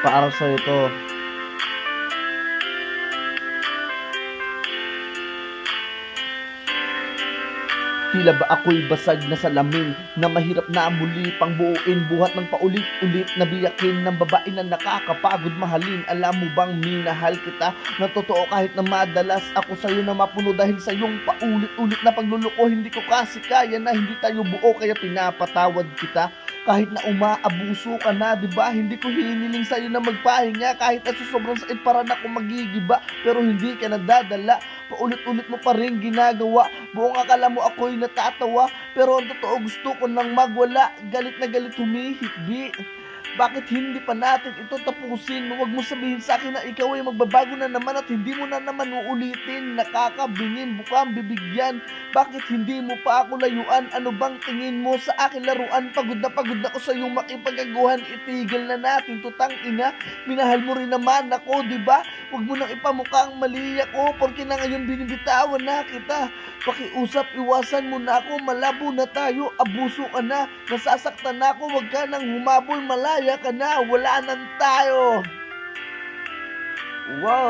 Para sa'yo 'to. Tila ba ako'y basag na salamin na mahirap na muli pang buuin, buhat ng paulit-ulit na biyakin ng babae na nakakapagod mahalin. Alam mo bang minahal kita na totoo kahit na madalas ako sa'yo na mapuno dahil sa iyong paulit-ulit na pagluloko. Hindi ko kasi kaya na hindi tayo buo kaya pinapatawad kita. Kahit na umaabuso ka na, di ba? Hindi ko hiniling sa'yo na magpahinga kahit na sa sobrang sakit para na ako magigiba. Pero hindi ka nadadala, paulit-ulit mo pa rin ginagawa. Buong akala mo ako'y natatawa, pero ang totoo gusto ko nang magwala. Galit na galit humihikbi. Bakit hindi pa natin ito tapusin? Huwag mo sabihin sa akin na ikaw ay magbabago na naman at hindi mo na naman uulitin. Nakakabingin, bukang bibigyan. Bakit hindi mo pa ako layuan? Ano bang tingin mo sa akin laruan? Pagod na ako sa iyong makipagaguhan. Itigil na natin, tutang ina. Minahal mo rin naman ako, di ba? Huwag mo nang ipamukha ang mali ako, porque na ngayon binibitawan na kita. Pakiusap, iwasan mo na ako, malabo na tayo, abuso ka na, nasasaktan na ako, wag ka nang humabol, malaya ka na, wala nang tayo. Wow!